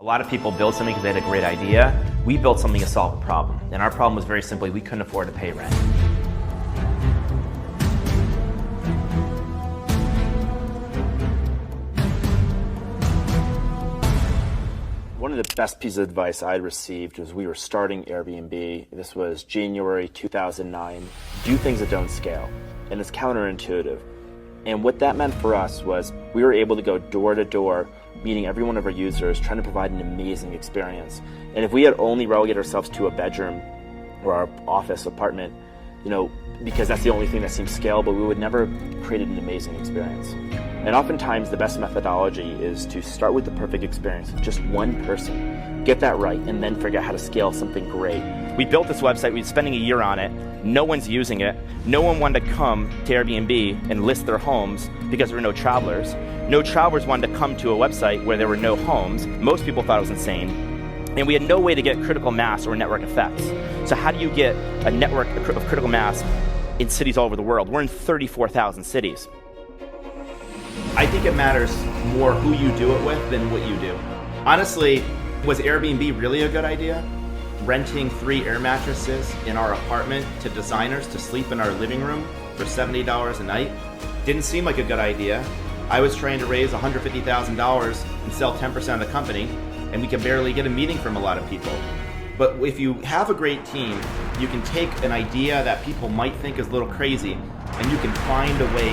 A lot of people build something because they had a great idea. We built something to solve a problem. And our problem was very simply, we couldn't afford to pay rent. One of the best pieces of advice I'd received was we were starting Airbnb. This was January 2009. Do things that don't scale. And it's counterintuitive. And what that meant for us was we were able to go door to door, meeting every one of our users, trying to provide an amazing experience. And if we had only relegated ourselves to a bedroom or our office apartment, because that's the only thing that seems scalable, we would never created an amazing experience. And oftentimes the best methodology is to start with the perfect experience, just one person, get that right, and then figure out how to scale something great. We built this website, we've been spending a year on it, no one's using it, no one wanted to come to Airbnb and list their homes because there were no travelers. No travelers wanted to come to a website where there were no homes. Most people thought it was insane. And we had no way to get critical mass or network effects. So how do you get a network of critical mass in cities all over the world? We're in 34,000 cities. I think it matters more who you do it with than what you do. Honestly, was Airbnb really a good idea? Renting 3 air mattresses in our apartment to designers to sleep in our living room for $70 a night didn't seem like a good idea. I was trying to raise $150,000 and sell 10% of the company, and we could barely get a meeting from a lot of people. But if you have a great team, you can take an idea that people might think is a little crazy, and you can find a way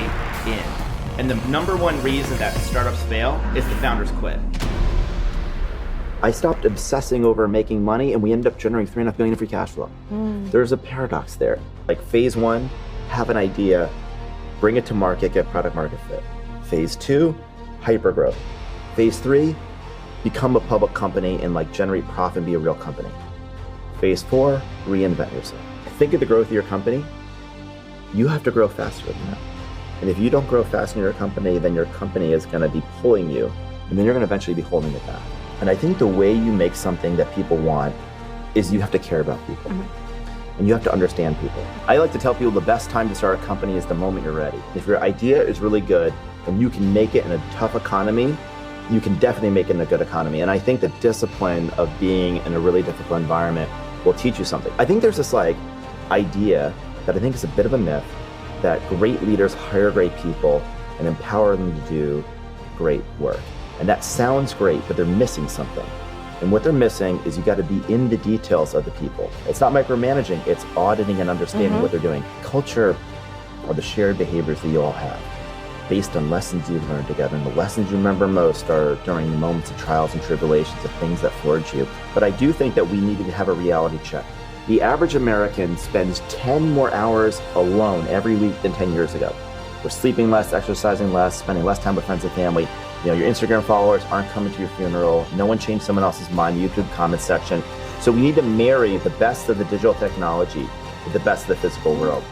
in. And the number one reason that startups fail is the founders quit. I stopped obsessing over making money, and we ended up generating $3.5 billion in free cash flow. There's a paradox there. Like phase 1, have an idea, bring it to market, get product market fit. Phase 2, hyper growth. Phase 3, become a public company and generate profit and be a real company. Phase 4, reinvent yourself. Think of the growth of your company. You have to grow faster than that. And if you don't grow fast in your company, then your company is going to be pulling you, and then you're going to eventually be holding it back. And I think the way you make something that people want is you have to care about people. And you have to understand people. I like to tell people the best time to start a company is the moment you're ready. If your idea is really good and you can make it in a tough economy, you can definitely make it in a good economy. And I think the discipline of being in a really difficult environment will teach you something. I think there's this idea that I think is a bit of a myth that great leaders hire great people and empower them to do great work. And that sounds great, but they're missing something. And what they're missing is you got to be in the details of the people. It's not micromanaging, it's auditing and understanding what they're doing. Culture are the shared behaviors that you all have based on lessons you've learned together. And the lessons you remember most are during the moments of trials and tribulations, of things that forge you. But I do think that we need to have a reality check. The average American spends 10 more hours alone every week than 10 years ago. We're sleeping less, exercising less, spending less time with friends and family. Your Instagram followers aren't coming to your funeral. No one changed someone else's mind, YouTube comment section. So we need to marry the best of the digital technology with the best of the physical world.